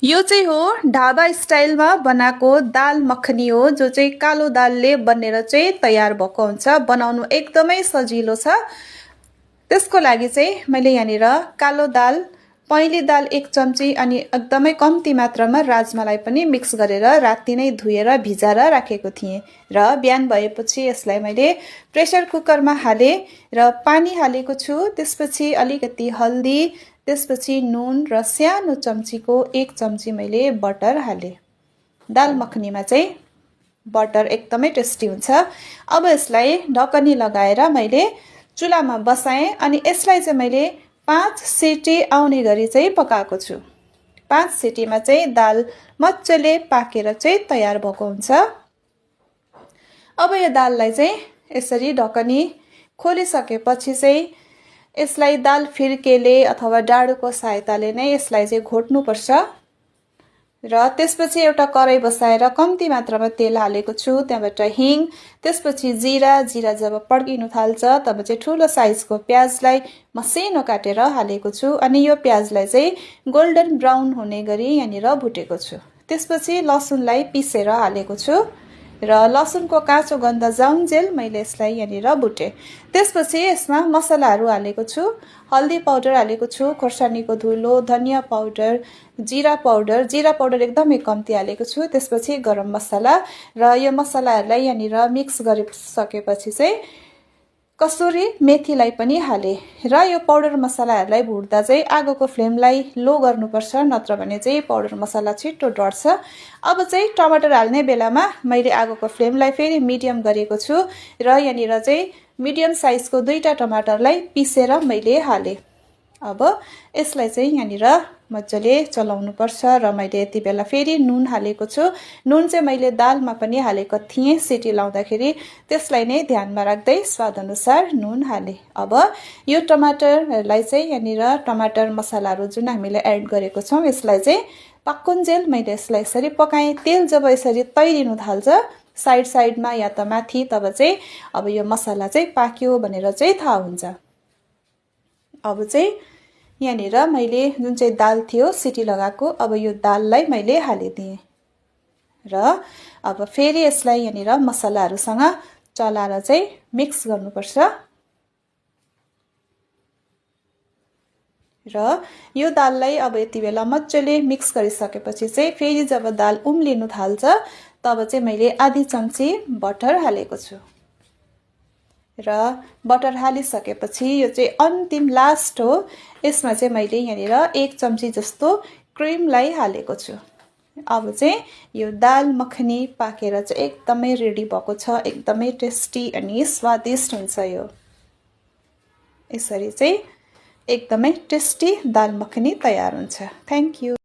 यो चाहिँ हो ढाबा स्टाइलमा बनाएको दाल मखनी हो, जो चाहिँ कालो दालले बनेर चाहिँ तयार भएको हुन्छ। बनाउनु एकदमै सजिलो छ। त्यसको लागि चाहिँ मैले यहाँनिर कालो दाल, पहेँली दाल 1 चम्ची अनि एकदमै कम्ती मात्रामा राजमालाई पनि मिक्स गरेर राति नै धुएर भिजाएर राखेको थिएँ र बिहान भएपछि यसलाई मैले प्रेसर कुकरमा हालेँ र पानी हालेको छु। त्यसपछि अलिकति हल्दी, त्यसपछि नुन र सानो चम्चीको 1 चम्ची मैले बटर हालेँ। दाल मखनीमा चाहिँ बटर एकदमै टेस्टी हुन्छ। अब यसलाई ढकनी लगाएर मैले चुलामा बसाएँ अनि यसलाई चाहिँ मैले 5 सिटी आउने गरी चाहिँ पकाएको छु। 5 सिटीमा चाहिँ दाल मजाले पाकेर चाहिँ तयार भएको हुन्छ। अब यो दाललाई चाहिँ यसरी ढकनी खोलिसकेपछि चाहिँ यसलाई दाल फिर्केले अथवा डाडुको सहायताले नै यसलाई चाहिँ घोट्नुपर्छ र त्यसपछि एउटा कराई बसाएर कम्ती मात्रामा तेल हालेको छु। त्यहाँबाट हिङ, त्यसपछि जिरा जब पड्किनु थाल्छ तब चाहिँ ठुलो साइजको प्याजलाई मसिनो काटेर हालेको छु अनि यो प्याजलाई चाहिँ गोल्डन ब्राउन हुने गरी यहाँनिर भुटेको छु। त्यसपछि लसुनलाई पिसेर हालेको छु र लसुनको काँचो गन्ध जाउन्जेल मैले यसलाई यहाँनिर भुटेँ। त्यसपछि यसमा मसलाहरू हालेको छु। हल्दी पाउडर हालेको छु, खोर्सानीको धुलो, धनियाँ पाउडर, जिरा पाउडर एकदमै कम्ती हालेको छु। त्यसपछि गरम मसला र यो मसलाहरूलाई यहाँनिर मिक्स गरिसकेपछि चाहिँ कसुरी मेथीलाई पनि हालेँ र यो पाउडर मसलाहरूलाई भुट्दा चाहिँ आगोको फ्लेमलाई लो गर्नुपर्छ, नत्र भने चाहिँ पाउडर मसला छिट्टो डढ्छ। अब चाहिँ टमाटर हाल्ने बेलामा मैले आगोको फ्लेमलाई फेरि मिडियम गरेको छु र यहाँनिर चाहिँ मिडियम साइजको 2टा टमाटरलाई पिसेर मैले हालेँ। अब यसलाई चाहिँ यहाँनिर मजाले चलाउनुपर्छ र मैले यति बेला फेरि नुन हालेको छु। नुन चाहिँ मैले दालमा पनि हालेको थिएँ सिटी लाउँदाखेरि, त्यसलाई नै ध्यानमा राख्दै स्वादअनुसार नुन हालेँ। अब यो टमाटरहरूलाई चाहिँ यहाँनिर टमाटर मसलाहरू जुन हामीले एड गरेको छौँ यसलाई चाहिँ पाक्कुन्जेल मैले यसलाई यसरी पकाएँ। तेल जब यसरी तैरिनु थाल्छ साइडमा या त माथि, तब चाहिँ अब यो मसला चाहिँ पाक्यो भनेर चाहिँ थाहा हुन्छ। अब चाहिँ यहाँनिर मैले जुन चाहिँ दाल थियो सिटी लगाएको, अब यो दाललाई मैले हालिदिएँ र अब फेरि यसलाई यहाँनिर मसलाहरूसँग चलाएर चाहिँ मिक्स गर्नुपर्छ र यो दाललाई अब यति बेला मजाले मिक्स गरिसकेपछि चाहिँ फेरि जब दाल उम्लिनु थाल्छ तब चाहिँ मैले आधी चम्ची बटर हालेको छु र बटर हालिसकेपछि यो चाहिँ अन्तिम लास्ट हो। यसमा चाहिँ मैले यहाँनिर 1 चम्ची जस्तो क्रिमलाई हालेको छु। अब चाहिँ यो दाल मखनी पाकेर चाहिँ एकदमै रेडी भएको छ। एकदमै टेस्टी अनि स्वादिष्ट हुन्छ। यो यसरी चाहिँ एकदमै टेस्टी दाल मखनी तयार हुन्छ। Thank you.